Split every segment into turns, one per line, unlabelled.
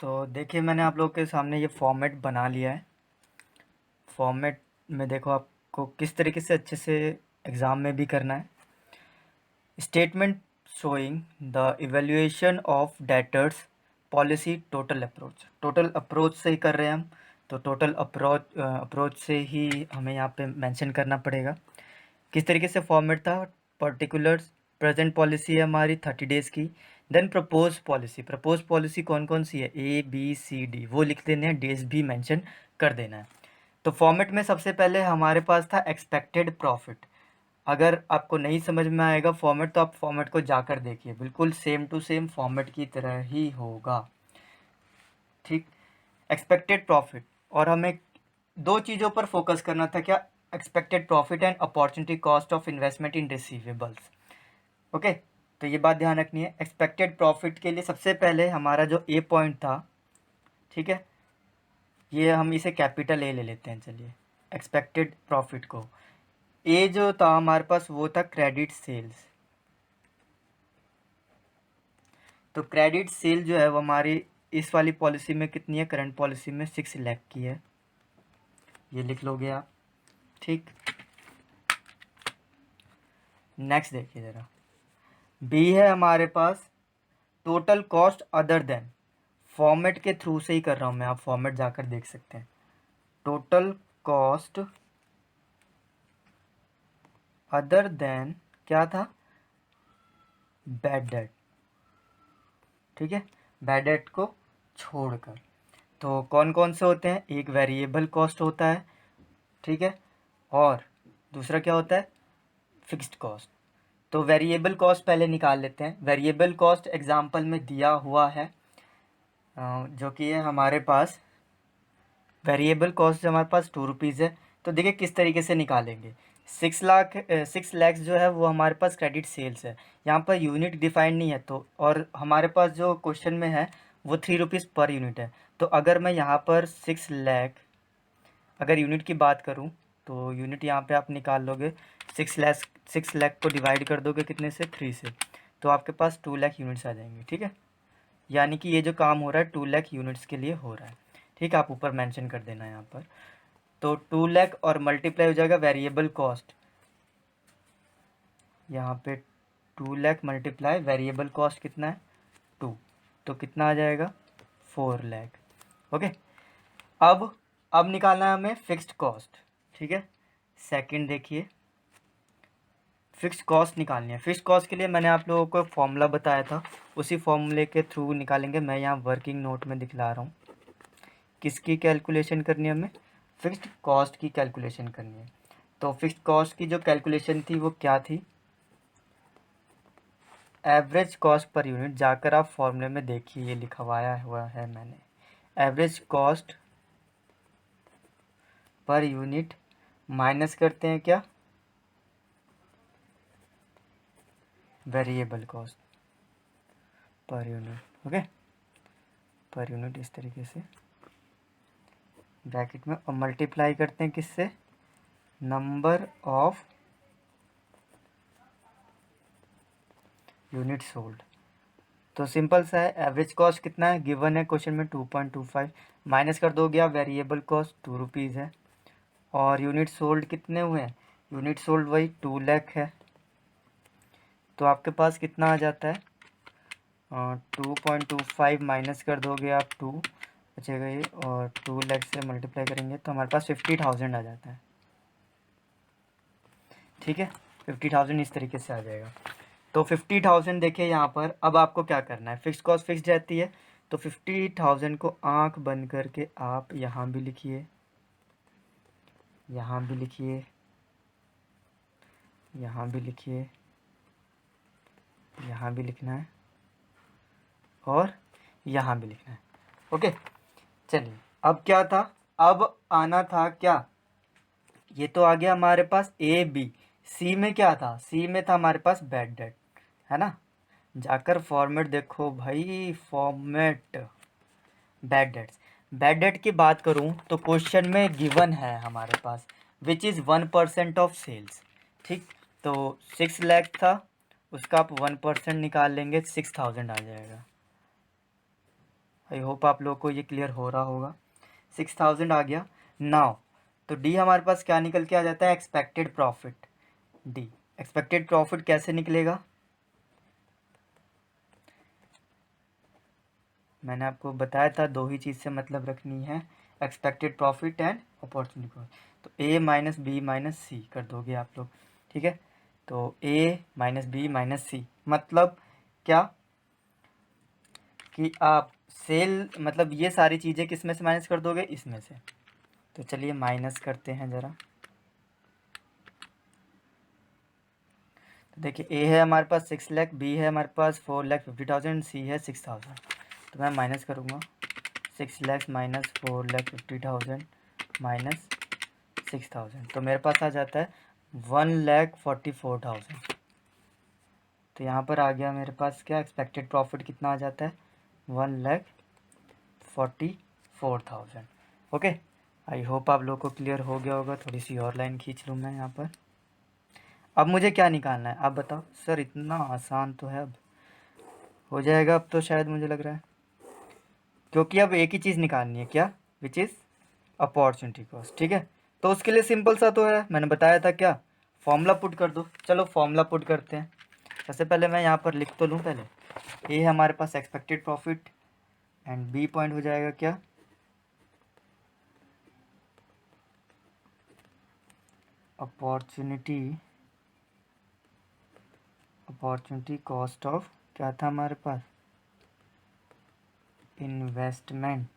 तो देखिए मैंने आप लोगों के सामने ये फॉर्मेट बना लिया है। फॉर्मेट में देखो आपको किस तरीके से अच्छे से एग्ज़ाम में भी करना है। Statement showing the evaluation of debtors policy total approach से ही कर रहे हैं हम, तो टोटल अप्रोच से ही हमें यहाँ पे मेंशन करना पड़ेगा। किस तरीके से फॉर्मेट था, पर्टिकुलर्स प्रेजेंट पॉलिसी है हमारी 30 डेज़ की। देन प्रपोज पॉलिसी कौन कौन सी है, ABCD वो लिख देने हैं, डेज भी मेंशन कर देना है। तो फॉर्मेट में सबसे पहले हमारे पास था एक्सपेक्टेड प्रॉफिट। अगर आपको नहीं समझ में आएगा फॉर्मेट तो आप फॉर्मेट को जाकर देखिए, बिल्कुल सेम टू सेम फॉर्मेट की तरह ही होगा। ठीक, एक्सपेक्टेड प्रॉफिट, और हमें दो चीज़ों पर फोकस करना था, क्या, expected profit and opportunity cost of investment in receivables. Okay, तो ये बात ध्यान रखनी है। एक्सपेक्टेड प्रॉफिट के लिए सबसे पहले हमारा जो ए पॉइंट था, ठीक है, ये हम इसे कैपिटल ए ले लेते हैं। चलिए, एक्सपेक्टेड प्रॉफिट को ए जो था हमारे पास वो था क्रेडिट सेल्स। तो क्रेडिट सेल जो है वो हमारी इस वाली पॉलिसी में कितनी है, करंट पॉलिसी में 6 लाख की है, ये लिख लोगे आप। ठीक, नेक्स्ट देखिए ज़रा, बी है हमारे पास total cost other than. Format के थ्रू से ही कर रहा हूँ मैं, आप फॉर्मेट जाकर देख सकते हैं। टोटल कॉस्ट अदर देन क्या था, बैड डेट। ठीक है, बैड डेट को छोड़कर। तो कौन कौन से होते हैं, एक वेरिएबल कॉस्ट होता है, ठीक है, और दूसरा क्या होता है, फिक्स्ड कॉस्ट। तो वेरिएबल कॉस्ट पहले निकाल लेते हैं। वेरिएबल कॉस्ट एग्जांपल में दिया हुआ है, जो कि है हमारे पास वेरिएबल कॉस्ट हमारे पास 2 रुपीज़ है। तो देखिए किस तरीके से निकालेंगे। 6 लैक्स जो है वो हमारे पास क्रेडिट सेल्स है, यहाँ पर यूनिट डिफाइंड नहीं है, तो और हमारे पास जो क्वेश्चन में है वो 3 रुपीज़ पर यूनिट है। तो अगर मैं यहाँ पर 6 लाख अगर यूनिट की बात करूँ तो यूनिट यहाँ पे आप निकाल लोगे, 6 लाख को डिवाइड कर दोगे कितने से, 3 से, तो आपके पास 2 लाख यूनिट्स आ जाएंगे। ठीक है, यानी कि ये जो काम हो रहा है 2 लाख यूनिट्स के लिए हो रहा है। ठीक है, आप ऊपर मेंशन कर देना यहाँ पर। तो 2 लाख और मल्टीप्लाई हो जाएगा वेरिएबल कॉस्ट, यहाँ पे 2 लाख मल्टीप्लाई वेरिएबल कॉस्ट कितना है 2, तो कितना आ जाएगा 4 लाख। ओके, अब निकालना है हमें फिक्स्ड कॉस्ट। ठीक है, सेकंड देखिए, फिक्स्ड कॉस्ट निकालनी है। फिक्स्ड कॉस्ट के लिए मैंने आप लोगों को फॉर्मूला बताया था, उसी फॉर्मूले के थ्रू निकालेंगे। मैं यहाँ वर्किंग नोट में दिखला रहा हूँ। किसकी कैलकुलेशन करनी है हमें, फिक्स्ड कॉस्ट की कैलकुलेशन करनी है। तो फिक्स्ड कॉस्ट की जो कैलकुलेशन थी वो क्या थी, एवरेज कॉस्ट पर यूनिट। जाकर आप फॉर्मूले में देखिए, ये लिखवाया हुआ है मैंने, average cost per unit minus करते हैं क्या, variable cost per unit. Okay, per unit इस तरीके से ब्रैकेट में, और मल्टीप्लाई करते हैं किससे, नंबर ऑफ यूनिट सोल्ड। तो सिंपल सा है, एवरेज कॉस्ट कितना है गिवन है क्वेश्चन में 2.25, माइनस कर दोगे आप, वेरिएबल कॉस्ट 2 रुपीज़ है, और यूनिट सोल्ड कितने हुए हैं, यूनिट सोल्ड वही 2 लाख है। तो आपके पास कितना आ जाता है, 2.25 माइनस कर दोगे आप 2 बचेगा ये, और 2 लाख से मल्टीप्लाई करेंगे तो हमारे पास 50,000 आ जाता है। ठीक है, 50,000 इस तरीके से आ जाएगा। तो 50,000 देखिए यहाँ पर, अब आपको क्या करना है, फिक्स कॉस्ट फिक्स रहती है, तो 50,000 को आंख बंद करके आप यहाँ भी लिखिए, यहाँ भी लिखिए, यहाँ भी लिखिए, यहाँ भी लिखना है, और यहाँ भी लिखना है। ओके, चलिए, अब क्या था, अब आना था क्या, ये तो आ गया हमारे पास AB। सी में क्या था, सी में था हमारे पास बैड डेट, है ना। जाकर फॉर्मेट देखो भाई, फॉर्मेट बैड डेट की बात करूं तो क्वेश्चन में गिवन है हमारे पास विच इज़ 1% ऑफ सेल्स। ठीक, तो 6 लाख था, उसका आप 1% निकाल लेंगे, 6,000 आ जाएगा, आई होप आप लोगों को ये क्लियर हो रहा होगा। 6000 आ गया। नाउ तो डी हमारे पास क्या निकल के आ जाता है, expected profit. D expected profit कैसे निकलेगा, मैंने आपको बताया था, दो ही चीज़ से मतलब रखनी है, expected profit and opportunity cost. तो ए माइनस बी माइनस सी कर दोगे आप लोग, ठीक है। तो ए माइनस बी माइनस सी मतलब क्या कि आप सेल मतलब ये सारी चीज़ें किस में से माइनस कर दोगे, इसमें से। तो चलिए माइनस करते हैं ज़रा। तो देखिए ए है हमारे पास 6 लाख, बी है हमारे पास 4,50,000, सी है 6,000। तो मैं माइनस करूँगा 6 लाख माइनस 4,50,000 माइनस 6,000, तो मेरे पास आ जाता है 1,44,000। तो यहाँ पर आ गया मेरे पास क्या, एक्सपेक्टेड प्रॉफिट कितना आ जाता है, 1,44,000। ओके, आई होप आप लोगों को क्लियर हो गया होगा। थोड़ी सी और लाइन खींच लूँ मैं यहाँ पर। अब मुझे क्या निकालना है आप बताओ सर, इतना आसान तो है, अब हो जाएगा अब तो शायद, मुझे लग रहा है, क्योंकि अब एक ही चीज़ निकालनी है, क्या, विच इज़ अपॉर्चुनिटी कॉस्ट, ठीक है। तो उसके लिए सिंपल सा तो है, मैंने बताया था क्या, फॉर्मूला पुट कर दो। चलो फॉर्मूला पुट करते हैं। सबसे पहले मैं यहाँ पर लिख तो लूँ पहले, ए है हमारे पास expected profit and B point हो जाएगा क्या, अपॉर्चुनिटी कॉस्ट ऑफ, क्या था हमारे पास, इन्वेस्टमेंट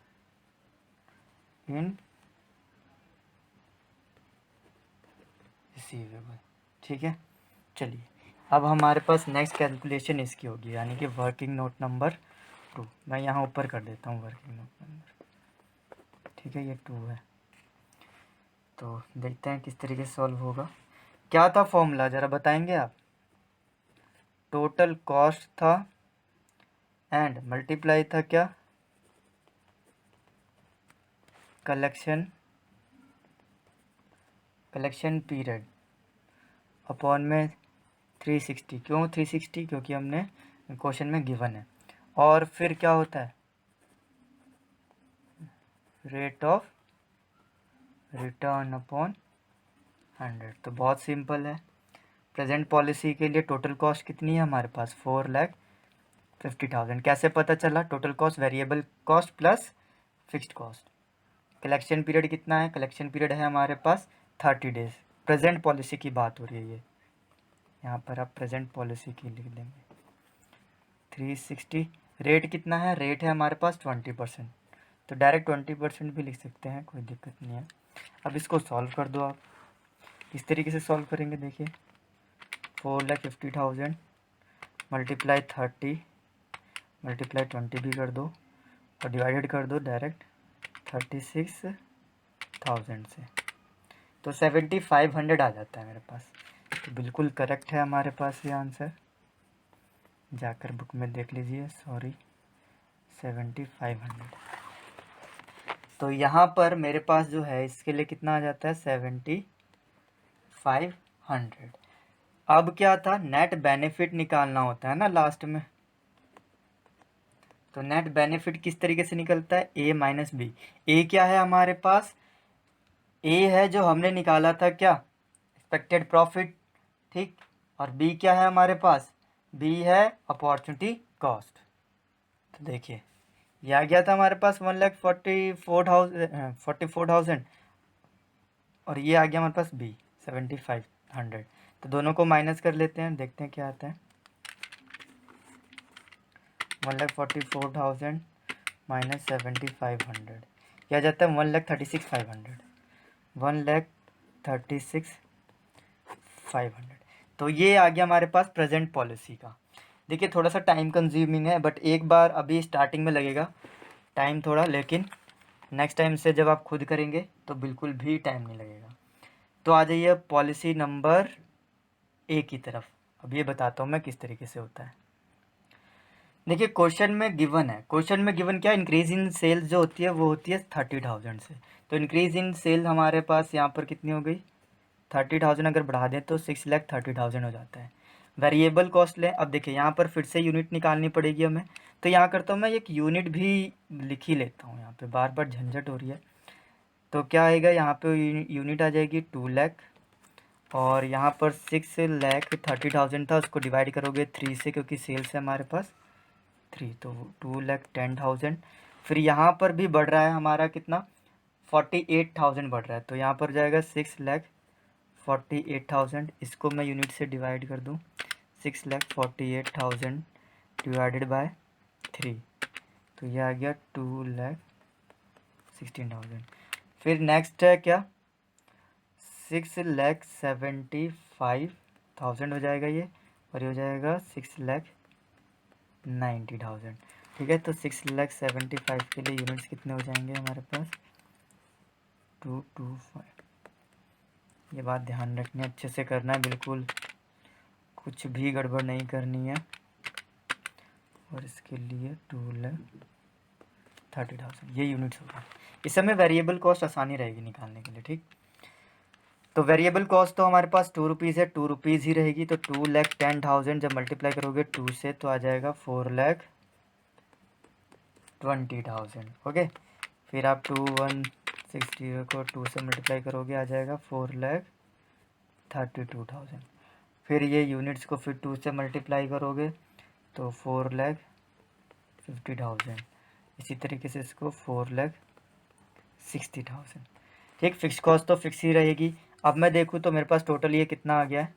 इन रिसीवेबल, ठीक है। चलिए अब हमारे पास नेक्स्ट कैलकुलेशन इसकी होगी, यानी कि वर्किंग नोट नंबर 2। मैं यहाँ ऊपर कर देता हूँ वर्किंग नोट नंबर, ठीक है, ये 2 है। तो देखते हैं किस तरीके से सॉल्व होगा। क्या था फॉर्मूला ज़रा बताएंगे आप, टोटल कॉस्ट था एंड मल्टीप्लाई था क्या, कलेक्शन पीरियड अपॉन में 360। क्यों 360, क्योंकि हमने क्वेश्चन में गिवन है। और फिर क्या होता है, रेट ऑफ रिटर्न अपॉन 100। तो बहुत सिंपल है। प्रेजेंट पॉलिसी के लिए टोटल कॉस्ट कितनी है हमारे पास, 4,50,000। कैसे पता चला, total cost variable cost plus fixed cost. Collection period कितना है, कलेक्शन पीरियड है हमारे पास 30 डेज। प्रेजेंट पॉलिसी की बात हो रही है ये, यहाँ पर आप प्रेजेंट पॉलिसी की लिख देंगे 360। रेट कितना है, रेट है हमारे पास 20%, तो डायरेक्ट 20% भी लिख सकते हैं, कोई दिक्कत नहीं है। अब इसको सॉल्व कर दो आप, इस तरीके से सॉल्व करेंगे। देखिए 4,50,000 मल्टीप्लाई 30 मल्टीप्लाई 20 भी कर दो और डिवाइडेड कर दो डायरेक्ट 36,000 से, तो 7,500 आ जाता है मेरे पास। तो बिल्कुल करेक्ट है हमारे पास ये आंसर, जाकर बुक में देख लीजिए, सॉरी 7,500। तो यहाँ पर मेरे पास जो है इसके लिए कितना आ जाता है, 7,500। अब क्या था, नेट बेनिफिट निकालना होता है ना लास्ट में। तो नेट बेनिफिट किस तरीके से निकलता है, ए माइनस बी। ए क्या है हमारे पास, ए है जो हमने निकाला था क्या, एक्सपेक्टेड प्रॉफिट, ठीक। और बी क्या है हमारे पास, बी है अपॉर्चुनिटी कॉस्ट। तो देखिए ये आ गया था हमारे पास 1,44,000 और ये आ गया हमारे पास बी 7,500। तो दोनों को माइनस कर लेते हैं, देखते हैं क्या आता है। 1,44,000 माइनस 7,500 क्या जाता है, 1,36,500। 1,36,500। तो ये आ गया हमारे पास प्रेजेंट पॉलिसी का। देखिए थोड़ा सा टाइम कंज्यूमिंग है, बट एक बार अभी स्टार्टिंग में लगेगा टाइम थोड़ा, लेकिन नेक्स्ट टाइम से जब आप खुद करेंगे तो बिल्कुल भी टाइम नहीं लगेगा। तो आ जाइए पॉलिसी नंबर ए की तरफ। अब ये बताता हूँ मैं किस तरीके से होता है। देखिए क्वेश्चन में गिवन है, क्वेश्चन में गिवन क्या, इंक्रीज इन सेल्स जो होती है वो होती है 30,000 से। तो इंक्रीज इन सेल हमारे पास यहाँ पर कितनी हो गई, 30,000 अगर बढ़ा दें तो 6,30,000 हो जाता है। वेरिएबल कॉस्ट लें, अब देखिए यहाँ पर फिर से यूनिट निकालनी पड़ेगी हमें। तो यहाँ करता हूँ मैं एक यूनिट भी लिख ही लेता हूँ, यहाँ पे बार बार झंझट हो रही है। तो क्या आएगा यहाँ पे यूनिट आ जाएगी 2 लाख, और यहाँ पर 6,30,000 था, उसको डिवाइड करोगे 3 से क्योंकि सेल्स है हमारे पास 3, तो 2,10,000। फिर यहाँ पर भी बढ़ रहा है हमारा कितना, 48,000 बढ़ रहा है, तो यहाँ पर जाएगा 6,48,000। इसको मैं यूनिट से डिवाइड कर दूँ, 6,48,000 डिवाइडेड बाय 3, तो ये आ गया 2,16,000। फिर नेक्स्ट है क्या, 6,75,000 हो जाएगा ये, और ये हो जाएगा 6,90,000। ठीक है, तो 6,75,000 के लिए यूनिट्स कितने हो जाएंगे हमारे पास, 225। ये बात ध्यान रखनी है, अच्छे से करना है, बिल्कुल कुछ भी गड़बड़ नहीं करनी है। और इसके लिए 2,30,000 ये यूनिट्स होगा। इस समय वेरिएबल कॉस्ट आसानी रहेगी निकालने के लिए। ठीक, तो वेरिएबल कॉस्ट तो हमारे पास 2 रुपीज़ है, 2 रुपीज़ ही रहेगी, तो 2,10,000 जब मल्टीप्लाई करोगे 2 से तो आ जाएगा 4,20,000। ओके, फिर आप 2,160 को 2 से मल्टीप्लाई करोगे आ जाएगा 4,32,000। फिर ये यूनिट्स को फिर 2 से मल्टीप्लाई करोगे तो 4,50,000। इसी तरीके से इसको 4,60,000। ठीक, फिक्स कॉस्ट तो फिक्स ही रहेगी। अब मैं देखूँ तो मेरे पास टोटल ये कितना आ गया है,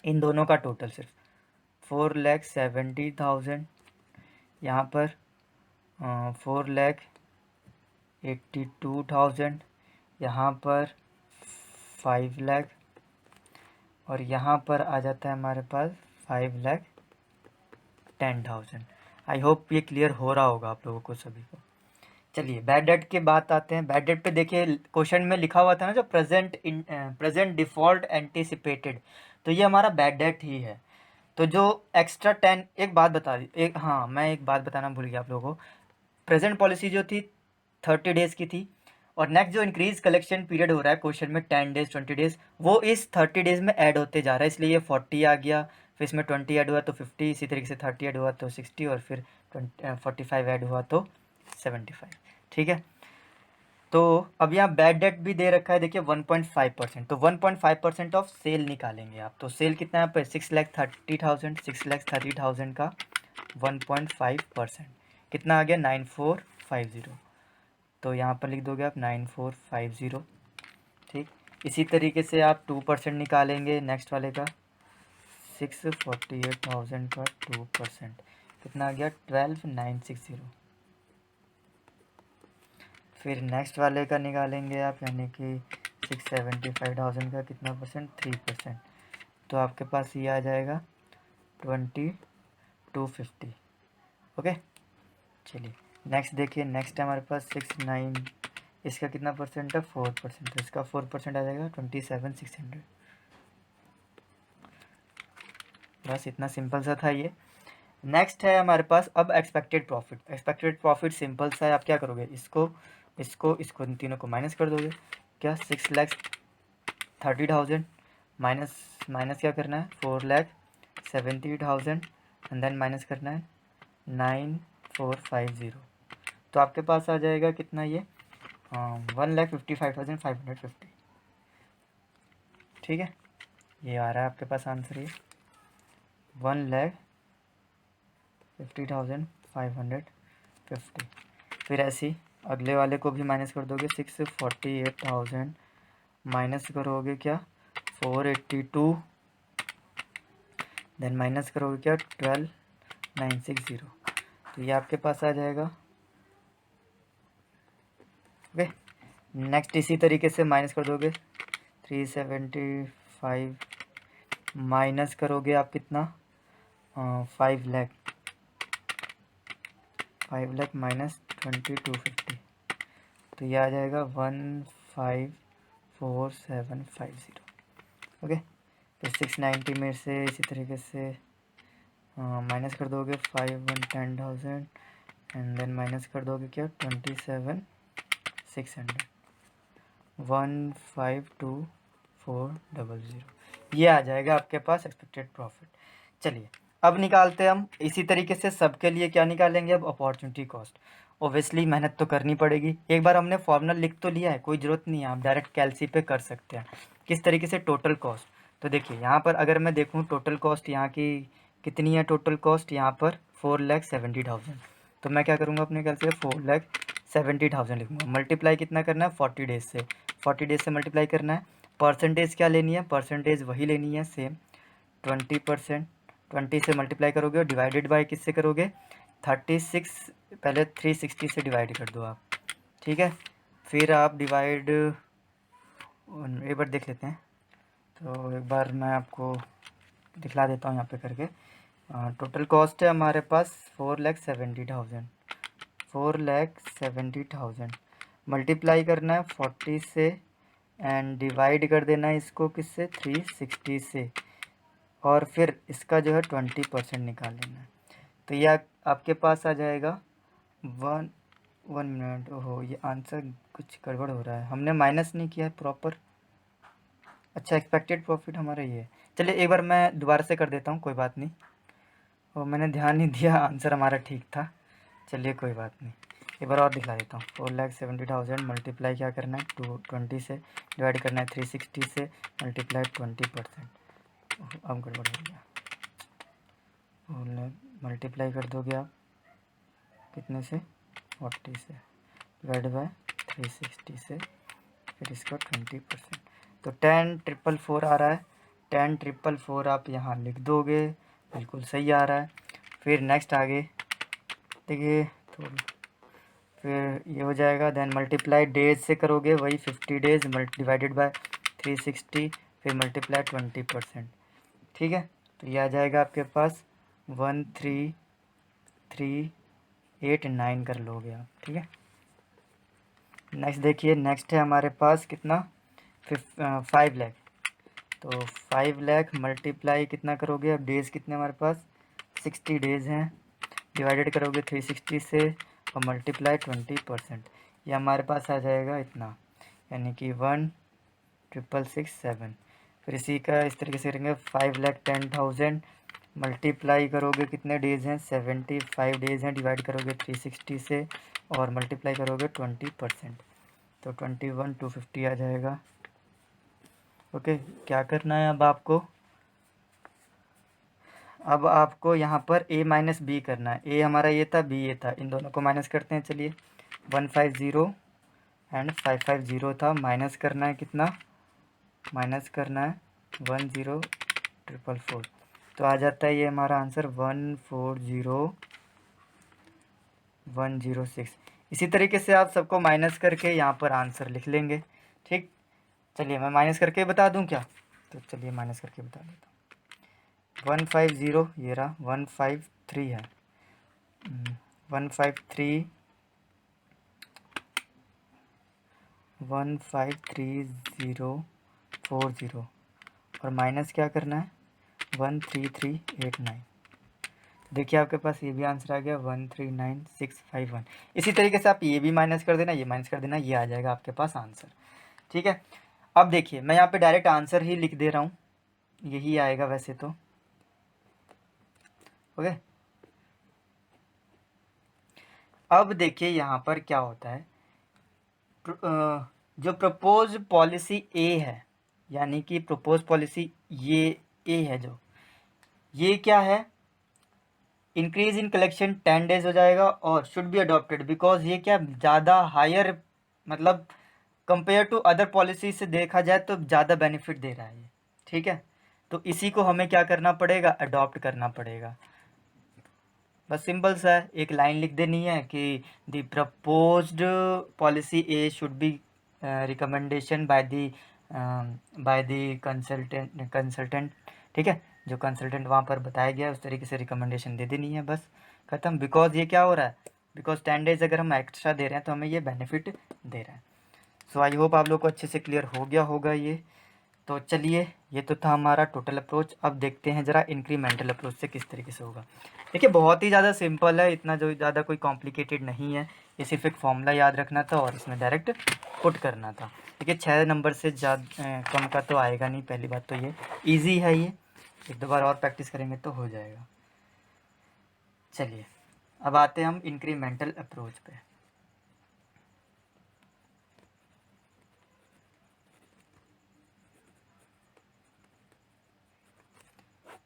इन दोनों का टोटल सिर्फ 4,70,000, यहाँ पर 4,82,000, यहाँ पर 5 लाख, और यहाँ पर आ जाता है हमारे पास 5,10,000। आई होप ये क्लियर हो रहा होगा आप लोगों को सभी को। चलिए बैड डेट के बात आते हैं। बैड डेट पे देखिए क्वेश्चन में लिखा हुआ था ना जो प्रेजेंट डिफॉल्ट एंटिसिपेटेड, तो ये हमारा बैड डेट ही है। तो जो एक्स्ट्रा 10, एक बात बता दी, एक हाँ मैं एक बात बताना भूल गया आप लोगों को। प्रेजेंट पॉलिसी जो थी 30 डेज़ की थी, और नेक्स्ट जो इंक्रीज कलेक्शन पीरियड हो रहा है क्वेश्चन में 10 डेज़ 20 डेज़, वो इस 30 डेज़ में ऐड होते जा रहा है, इसलिए ये 40 आ गया, फिर इसमें 20 ऐड हुआ तो 50, इसी तरीके से 30 ऐड हुआ तो 60, और फिर 45 ऐड हुआ तो 75। ठीक है, तो अब यहाँ बैड डेट भी दे रखा है, देखिए 1.5%, तो 1.5% ऑफ सेल निकालेंगे आप। तो सेल कितना है यहाँ पे 6,30,000, 6,30,000 का 1.5% कितना आ गया 9,450, तो यहाँ पर लिख दोगे आप 9,450। ठीक, इसी तरीके से आप 2% निकालेंगे नेक्स्ट वाले का, 6,48,000 का 2% कितना आ गया 12,960। फिर नेक्स्ट वाले का निकालेंगे आप, यानी कि 6,75,000 का कितना परसेंट 3%, तो आपके पास ये आ जाएगा 2,250। ओके, चलिए नेक्स्ट देखिए, नेक्स्ट है हमारे पास 6,9, इसका कितना परसेंट है 4%, तो इसका 4% आ जाएगा 27,600। बस इतना सिंपल सा था ये। नेक्स्ट है हमारे पास अब expected profit. Expected profit simple सा है, आप क्या करोगे, इसको इन तीनों को माइनस कर दोगे। क्या 6,30,000 माइनस क्या करना है 4,70,000, एंड देन माइनस करना है 9,450, तो आपके पास आ जाएगा कितना ये 1,55,550। ठीक है, ये आ रहा है आपके पास आंसर, ये 1,50,550। फिर ऐसे ही अगले वाले को भी माइनस कर दोगे, 6,48,000 माइनस करोगे क्या 482, देन माइनस करोगे क्या 12,960, तो ये आपके पास आ जाएगा। ओके, नेक्स्ट इसी तरीके से माइनस कर दोगे 375, माइनस करोगे आप कितना 5 लाख माइनस 2,250, तो ये आ जाएगा 1,54,750। ओके, फिर 690 में से इसी तरीके से माइनस कर दोगे 5,10,000, एंड देन माइनस कर दोगे क्या 27,600, 1,52,400, ये आ जाएगा आपके पास एक्सपेक्टेड प्रॉफिट। चलिए अब निकालते हैं हम इसी तरीके से सबके लिए क्या निकालेंगे अब, अपॉर्चुनिटी कॉस्ट। ओबियसली मेहनत तो करनी पड़ेगी। एक बार हमने फॉर्मूला लिख तो लिया है, कोई ज़रूरत नहीं है, आप डायरेक्ट कैलसी पे कर सकते हैं। किस तरीके से, टोटल कॉस्ट। तो देखिए यहाँ पर अगर मैं देखूँ टोटल कॉस्ट यहाँ की कितनी है, टोटल कॉस्ट यहाँ पर 4,70,000। तो मैं क्या करूँगा अपने ख्याल से 4,70,000 लिखूँगा। मल्टीप्लाई कितना करना है, 40 डेज से, 40 डेज से मल्टीप्लाई करना है। परसेंटेज क्या लेनी है, परसेंटेज वही लेनी है सेम 20%। 20 से मल्टीप्लाई करोगे और डिवाइडेड बाय किससे करोगे, 36। पहले 360 से डिवाइड कर दो आप, ठीक है। फिर आप डिवाइड एक बार देख लेते हैं। तो एक बार मैं आपको दिखला देता हूँ यहाँ पे करके। टोटल कॉस्ट है हमारे पास 4,70,000, 4,70,000। मल्टीप्लाई करना है 40 से एंड डिवाइड कर देना है इसको किससे, 360 से, और फिर इसका जो है 20% निकाल लेना है। तो यह आपके पास आ जाएगा 1 मिनट। ओहो, ये आंसर कुछ गड़बड़ हो रहा है, हमने माइनस नहीं किया है प्रॉपर। अच्छा, एक्सपेक्टेड प्रॉफिट हमारा ये है। चलिए एक बार मैं दोबारा से कर देता हूँ, कोई बात नहीं। वो मैंने ध्यान नहीं दिया, आंसर हमारा ठीक था। चलिए कोई बात नहीं, एक बार और दिखला देता हूँ। 4,70,000 मल्टीप्लाई क्या करना है 20 से, डिवाइड करना है 360 से, मल्टीप्लाई 20%। अब गड़बड़ हो गया। मल्टीप्लाई कर दोगे आप कितने से, 40 से, डिवाइड बाय 360 से, फिर इसका 20%। तो 10,444 आ रहा है। 10,444 आप यहाँ लिख दोगे, बिल्कुल सही आ रहा है। फिर नेक्स्ट आगे देखिए थोड़ी, फिर ये हो जाएगा। देन मल्टीप्लाई डेज से करोगे वही 50 डेज डिवाइडेड बाय 360, फिर मल्टीप्लाई 20%, ठीक है। तो ये आ जाएगा आपके पास 13,389 कर लोगे आप, ठीक है। नेक्स्ट देखिए, नेक्स्ट है हमारे पास कितना, 5 लाख। तो 5 लाख मल्टीप्लाई कितना करोगे, अब डेज़ कितने हमारे पास 60 डेज़ हैं, डिवाइडेड करोगे 360 से और मल्टीप्लाई 20%। ये हमारे पास आ जाएगा इतना, यानी कि 1,667। फिर इसी का इस तरीके से करेंगे 5,10,000 मल्टीप्लाई करोगे कितने डेज़ हैं, 75 डेज़ हैं, डिवाइड करोगे 360 से और मल्टीप्लाई करोगे 20%। तो 21,250 आ जाएगा। ओके, क्या करना है अब आपको, अब आपको यहाँ पर a माइनस बी करना है। a हमारा ये था, b ये था, इन दोनों को माइनस करते हैं। चलिए 150 एंड 550 था, माइनस करना है कितना, माइनस करना है 10,444। तो आ जाता है ये हमारा आंसर 140,106। इसी तरीके से आप सबको माइनस करके यहाँ पर आंसर लिख लेंगे, ठीक। चलिए मैं माइनस करके बता दूँ क्या, तो चलिए माइनस करके बता देता हूँ। 150 ये रहा, 153 है, 153,040 और माइनस क्या करना है 13389। देखिए आपके पास ये भी आंसर आ गया 139,651। इसी तरीके से आप ये भी माइनस कर देना, ये माइनस कर देना, ये आ जाएगा आपके पास आंसर, ठीक है। अब देखिए मैं यहाँ पे डायरेक्ट आंसर ही लिख दे रहा हूँ, यही आएगा वैसे तो, ओके। अब देखिए यहाँ पर क्या होता है, जो प्रपोज पॉलिसी ए है, यानी कि प्रपोज पॉलिसी ये ए है, जो ये क्या है, इंक्रीज इन कलेक्शन 10 डेज हो जाएगा और शुड बी अडॉप्टेड बिकॉज ये क्या ज़्यादा हायर, मतलब कंपेयर टू अदर पॉलिसी से देखा जाए तो ज़्यादा बेनिफिट दे रहा है ये, ठीक है। तो इसी को हमें क्या करना पड़ेगा, अडॉप्ट करना पड़ेगा। बस सिंपल सा है, एक लाइन लिख देनी है कि the proposed policy A should be recommendation by the consultant, ठीक है। जो कंसल्टेंट वहाँ पर बताया गया उस तरीके से रिकमेंडेशन दे देनी है, बस ख़त्म। बिकॉज ये क्या हो रहा है, बिकॉज 10 डेज अगर हम एक्स्ट्रा दे रहे हैं तो हमें ये बेनिफिट दे रहा है। सो आई होप आप लोग को अच्छे से क्लियर हो गया होगा ये। तो चलिए ये तो था हमारा टोटल अप्रोच। अब देखते हैं ज़रा इंक्रीमेंटल अप्रोच से किस तरीके से होगा। देखिए बहुत ही ज़्यादा सिंपल है, इतना जो ज़्यादा कोई कॉम्प्लिकेटेड नहीं है। ये सिर्फ एक फॉर्मूला याद रखना था और इसमें डायरेक्ट पुट करना था। देखिए 6 नंबर से ज़्यादा कम का तो आएगा नहीं, पहली बात तो ये ईजी है। ये एक दो बार और प्रैक्टिस करेंगे तो हो जाएगा। चलिए अब आते हैं हम इंक्रीमेंटल अप्रोच पे।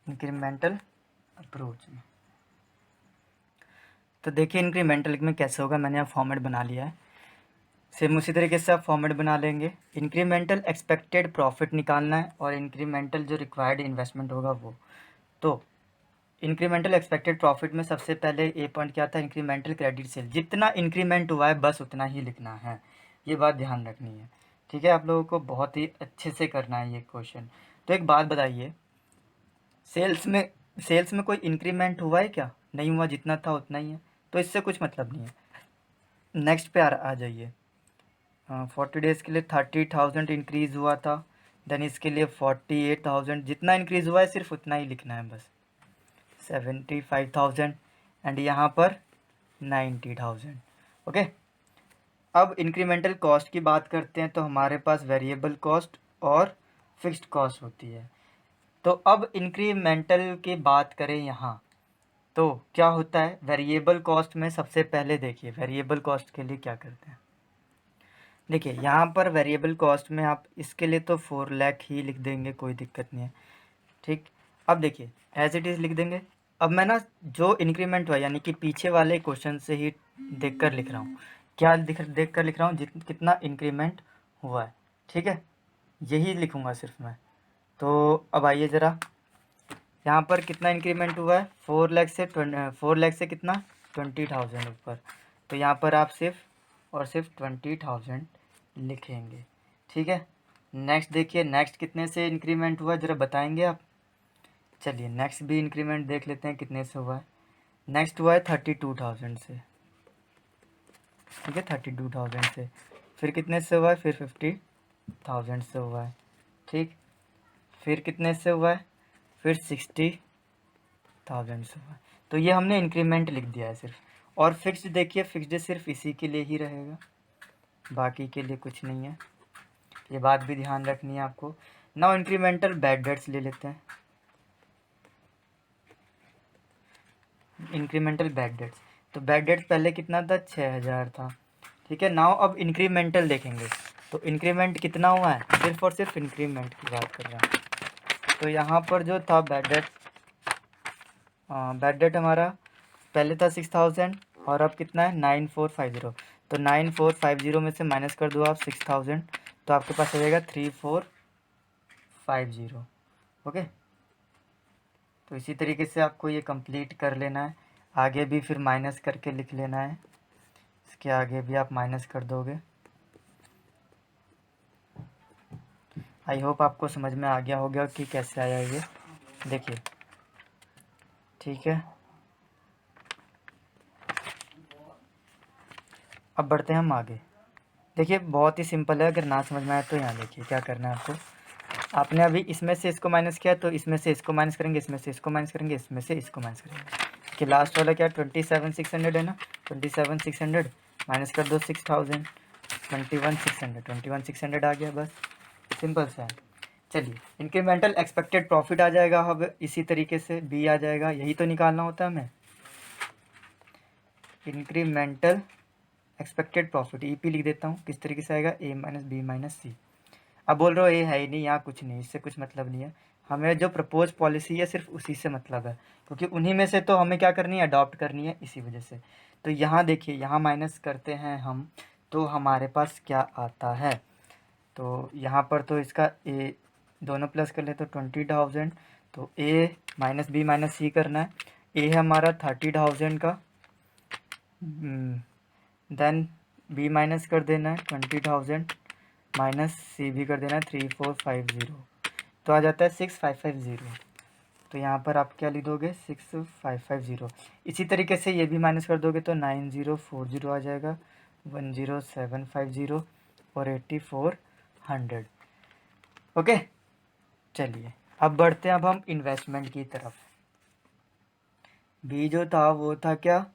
इंक्रीमेंटल अप्रोच में तो देखिए इंक्रीमेंटल में कैसे होगा, मैंने यहाँ फॉर्मेट बना लिया है। सेम उसी तरीके से आप फॉर्मेट बना लेंगे। इंक्रीमेंटल एक्सपेक्टेड प्रॉफिट निकालना है और इंक्रीमेंटल जो रिक्वायर्ड इन्वेस्टमेंट होगा वो। तो इंक्रीमेंटल एक्सपेक्टेड प्रॉफिट में सबसे पहले ए पॉइंट क्या था, इंक्रीमेंटल क्रेडिट सेल। जितना इंक्रीमेंट हुआ है बस उतना ही लिखना है, ये बात ध्यान रखनी है। ठीक है, आप लोगों को बहुत ही अच्छे से करना है ये क्वेश्चन। तो एक बात बताइए, सेल्स में कोई इंक्रीमेंट हुआ है क्या? नहीं हुआ, जितना था उतना ही है, तो इससे कुछ मतलब नहीं है। नेक्स्ट पे आ जाइए। 40 डेज़ के लिए 30,000 इंक्रीज़ हुआ था, देन इसके लिए 48,000। जितना इंक्रीज़ हुआ है सिर्फ उतना ही लिखना है बस। 75,000 एंड यहाँ पर 90,000। ओके, अब इंक्रीमेंटल कॉस्ट की बात करते हैं तो हमारे पास वेरिएबल कॉस्ट और फिक्स्ड कॉस्ट होती है। तो अब इंक्रीमेंटल की बात करें यहाँ तो क्या होता है, वेरिएबल कॉस्ट में सबसे पहले देखिए वेरिएबल कॉस्ट के लिए क्या करते हैं। देखिए यहाँ पर वेरिएबल कॉस्ट में आप इसके लिए तो 4 लाख ही लिख देंगे, कोई दिक्कत नहीं है। ठीक, अब देखिए एज इट इज़ लिख देंगे। अब मैं ना जो इंक्रीमेंट हुआ यानी कि पीछे वाले क्वेश्चन से ही देख कर लिख रहा हूँ। क्या देख कर लिख रहा हूँ, कितना इंक्रीमेंट हुआ है। ठीक है, यही लिखूँगा सिर्फ मैं। तो अब आइए ज़रा, यहाँ पर कितना इंक्रीमेंट हुआ है, 4 लाख से कितना 20,000 ऊपर। तो यहाँ पर आप सिर्फ और सिर्फ 20,000 लिखेंगे। ठीक है, नेक्स्ट देखिए, नेक्स्ट कितने से इंक्रीमेंट हुआ ज़रा बताएंगे आप? चलिए नेक्स्ट भी इंक्रीमेंट देख लेते हैं कितने से हुआ है। नेक्स्ट हुआ है 32,000 से। ठीक है, 32,000 से। फिर कितने से हुआ है, फिर 50,000 से हुआ है। ठीक, फिर कितने से हुआ है, फिर 60,000 से हुआ है। तो ये हमने इंक्रीमेंट लिख दिया है सिर्फ। और फिक्स्ड देखिए, फिक्स्ड सिर्फ इसी के लिए ही रहेगा, बाकी के लिए कुछ नहीं है, ये बात भी ध्यान रखनी है आपको। नाउ इंक्रीमेंटल बैड डेट्स ले लेते हैं। इंक्रीमेंटल बैड डेट्स, तो बैड डेट्स पहले कितना था, 6,000 था। ठीक है, नाउ अब इंक्रीमेंटल देखेंगे तो इंक्रीमेंट कितना हुआ है, सिर्फ और सिर्फ इंक्रीमेंट की बात कर रहे हैं। तो यहाँ पर जो था बैड डेट हमारा पहले था 6,000 और अब कितना है 9,450। तो 9,450 में से माइनस कर दो आप 6,000, तो आपके पास आ जाएगा 3,450। ओके, तो इसी तरीके से आपको ये कंप्लीट कर लेना है। आगे भी फिर माइनस करके लिख लेना है, इसके आगे भी आप माइनस कर दोगे। आई होप आपको समझ में आ गया होगा कि कैसे आया ये, देखिए। ठीक है, अब बढ़ते हैं हम आगे। देखिए बहुत ही सिंपल है, अगर ना समझ में आए तो यहाँ देखिए क्या करना है आपको। आपने अभी इसमें से इसको माइनस किया तो इसमें से इसको माइनस करेंगे, इसमें से इसको माइनस करेंगे, इसमें से इसको माइनस करेंगे। कि लास्ट वाला क्या 27,600 है ना, 27,600 माइनस कर दो 6,000, 21,600 आ गया, बस सिंपल सा है। चलिए इंक्रीमेंटल एक्सपेक्टेड प्रॉफिट आ जाएगा, अब इसी तरीके से बी आ जाएगा, यही तो निकालना होता है हमें। इंक्रीमेंटल एक्सपेक्टेड प्रॉफिट ईपी लिख देता हूँ, किस तरीके से आएगा, ए माइनस बी माइनस सी। अब बोल रहे हो ये है ही नहीं, यहाँ कुछ नहीं, इससे कुछ मतलब नहीं है। हमें जो प्रपोज पॉलिसी है सिर्फ उसी से मतलब है, क्योंकि उन्हीं में से तो हमें क्या करनी है, अडॉप्ट करनी है, इसी वजह से। तो यहाँ देखिए, यहाँ माइनस करते हैं हम तो हमारे पास क्या आता है। तो यहाँ पर तो इसका ए दोनों प्लस कर ले तो 20,000, तो ए माइनस बी माइनस सी करना है। ए है हमारा 30,000 का, देन बी माइनस कर देना है 20,000, माइनस सी भी कर देना है 3,450, तो आ जाता है 6,550। तो यहाँ पर आप क्या लिख दोगे, 6,550। इसी तरीके से ये भी माइनस कर दोगे तो 9,040 आ जाएगा, 1,0750 और 8,400। ओके, चलिए अब बढ़ते हैं अब हम इन्वेस्टमेंट की तरफ। बी जो था वो था क्या,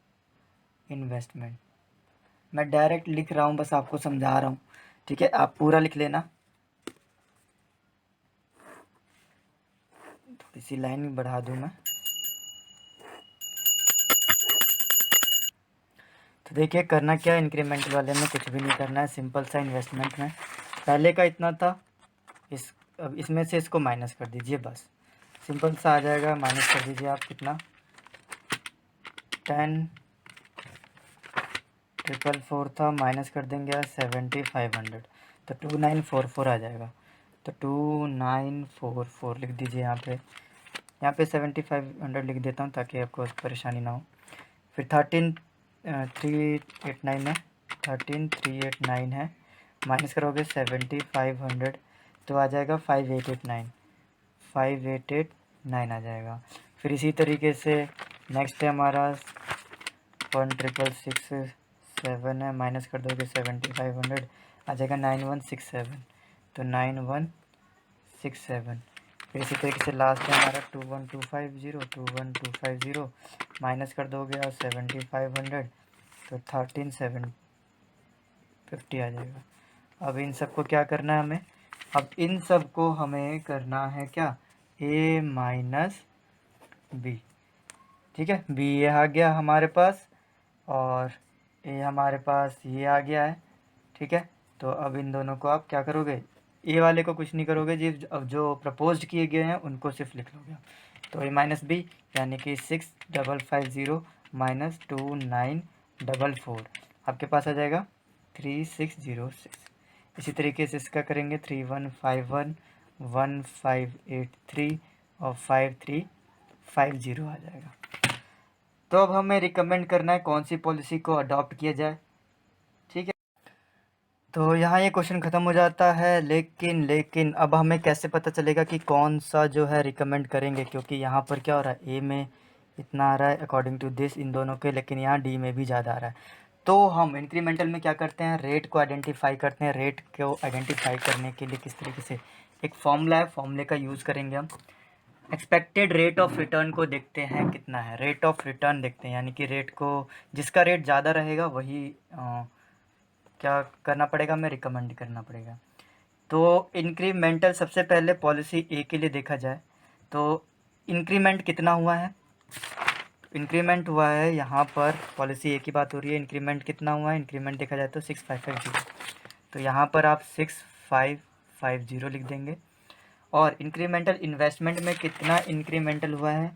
इन्वेस्टमेंट। मैं डायरेक्ट लिख रहा हूँ, बस आपको समझा रहा हूँ। ठीक है, आप पूरा लिख लेना, थोड़ी सी लाइन बढ़ा दूँ मैं। देखिए करना क्या है, इंक्रीमेंटल वाले में कुछ भी नहीं करना है, सिंपल सा इन्वेस्टमेंट में पहले का इतना था, अब इसमें से इसको माइनस कर दीजिए, बस सिंपल सा आ जाएगा। माइनस कर दीजिए आप कितना, 10,444 था, माइनस कर देंगे 7,500, तो 2,944 आ जाएगा। तो 2,944 लिख दीजिए यहाँ पे 7,500 लिख देता हूँ ताकि आपको परेशानी ना हो। फिर 13,389 है, 13,389 है, माइनस करोगे 7,500 तो आ जाएगा 5,889, 5,889 आ जाएगा। फिर इसी तरीके से नेक्स्ट है हमारा 1,667 है, माइनस कर दोगे 7,500 आ जाएगा 9,167, तो 9,167। फिर इसी तरीके से लास्ट है हमारा 21,250, माइनस कर दोगे और 7,500 तो 13,750 आ जाएगा। अब इन सबको क्या करना है हमें, अब इन सबको हमें करना है क्या, ए माइनस बी, ठीक है। बी ये आ गया हमारे पास और ए हमारे पास ये आ गया है, ठीक है। तो अब इन दोनों को आप क्या करोगे, ए वाले को कुछ नहीं करोगे जी, अब जो प्रपोज किए गए हैं उनको सिर्फ लिख लोगे। तो ए माइनस बी यानी कि 6,550 माइनस 2,944 आपके पास आ जाएगा 3,606। इसी तरीके से इसका करेंगे 3,151, 1,583 और 5,350 आ जाएगा। तो अब हमें रिकमेंड करना है कौन सी पॉलिसी को अडॉप्ट किया जाए, ठीक है। तो यहाँ ये क्वेश्चन ख़त्म हो जाता है, लेकिन अब हमें कैसे पता चलेगा कि कौन सा जो है रिकमेंड करेंगे, क्योंकि यहाँ पर क्या हो रहा है, ए में इतना आ रहा है अकॉर्डिंग टू दिस इन दोनों के, लेकिन यहाँ डी में भी ज़्यादा आ रहा है। तो हम इंक्रीमेंटल में क्या करते हैं, रेट को आइडेंटिफाई करते हैं। रेट को आइडेंटिफाई करने के लिए किस तरीके से, एक फॉर्मूला है, फॉर्मूले का यूज़ करेंगे हम। एक्सपेक्टेड रेट ऑफ रिटर्न को देखते हैं कितना है, रेट ऑफ रिटर्न देखते हैं, यानी कि रेट को, जिसका रेट ज़्यादा रहेगा वही क्या करना पड़ेगा, हमें रिकमेंड करना पड़ेगा। तो इंक्रीमेंटल सबसे पहले पॉलिसी ए के लिए देखा जाए तो इंक्रीमेंट कितना हुआ है, इंक्रीमेंट हुआ है यहाँ पर, पॉलिसी ए की बात हो रही है, इंक्रीमेंट कितना हुआ है, इंक्रीमेंट देखा जाए तो 6,550, तो यहाँ पर आप 6,550 लिख देंगे। और इंक्रीमेंटल इन्वेस्टमेंट में कितना इंक्रीमेंटल हुआ है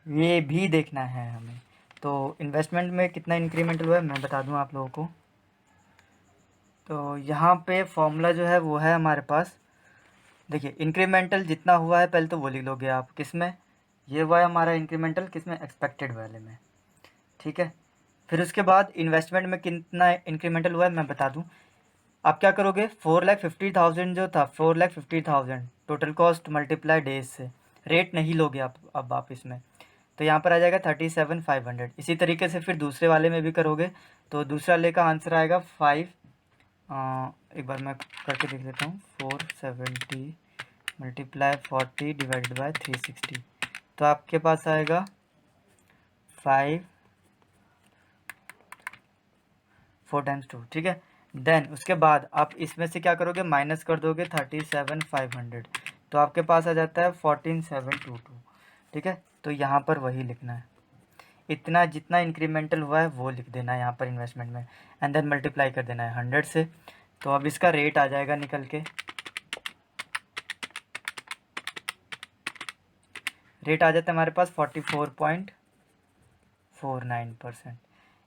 ये भी देखना है हमें। तो इन्वेस्टमेंट में कितना इंक्रीमेंटल हुआ है मैं बता दूं आप लोगों को। तो यहाँ पे फॉर्मूला जो है वो है हमारे पास, देखिए इंक्रीमेंटल जितना हुआ है पहले तो वो लिख लोगे आप, किस में, ये हुआ है हमारा इंक्रीमेंटल किस में, एक्सपेक्टेड वाले में, ठीक है। फिर उसके बाद इन्वेस्टमेंट में कितना इंक्रीमेंटल हुआ है मैं बता दूं। आप क्या करोगे, 4,50,000 जो था, 4,50,000 टोटल कॉस्ट मल्टीप्लाई डेज से, रेट नहीं लोगे आप अब आप इसमें, तो यहाँ पर आ जाएगा 37,500। इसी तरीके से फिर दूसरे वाले में भी करोगे तो दूसरे वाले का आंसर आएगा 5, एक बार मैं करके देख लेता हूँ, 470 मल्टीप्लाई 40 डिवाइडेड बाय 360, तो आपके पास आएगा 4 टाइम्स 2, ठीक है। देन उसके बाद आप इसमें से क्या करोगे, माइनस कर दोगे 37,500, तो आपके पास आ जाता है 14,722, ठीक है। तो यहाँ पर वही लिखना है, इतना जितना इंक्रीमेंटल हुआ है वो लिख देना है यहाँ पर इन्वेस्टमेंट में, एंड देन मल्टीप्लाई कर देना है 100 से। तो अब इसका रेट आ जाएगा निकल के, रेट आ जाता है हमारे पास 44.49%।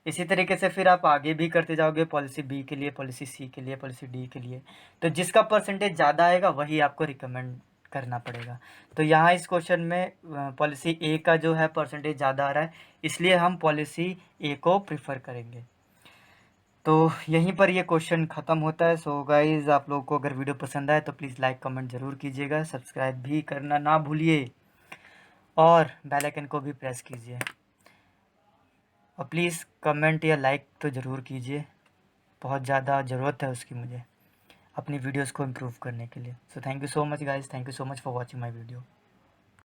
इसी तरीके से फिर आप आगे भी करते जाओगे, पॉलिसी बी के लिए, पॉलिसी सी के लिए, पॉलिसी डी के लिए, तो जिसका परसेंटेज ज़्यादा आएगा वही आपको रिकमेंड करना पड़ेगा। तो यहाँ इस क्वेश्चन में पॉलिसी ए का जो है परसेंटेज ज़्यादा आ रहा है, इसलिए हम पॉलिसी ए को प्रिफर करेंगे। तो यहीं पर ये क्वेश्चन ख़त्म होता है। सो गाइज़, आप लोगों को अगर वीडियो पसंद आए तो प्लीज़ लाइक कमेंट ज़रूर कीजिएगा, सब्सक्राइब भी करना ना भूलिए और बेल आइकन को भी प्रेस कीजिए, और प्लीज़ कमेंट या लाइक तो ज़रूर कीजिए, बहुत ज़्यादा ज़रूरत है उसकी मुझे अपनी वीडियोस को इम्प्रूव करने के लिए। So thank you so much guys, thank you so much for watching my video.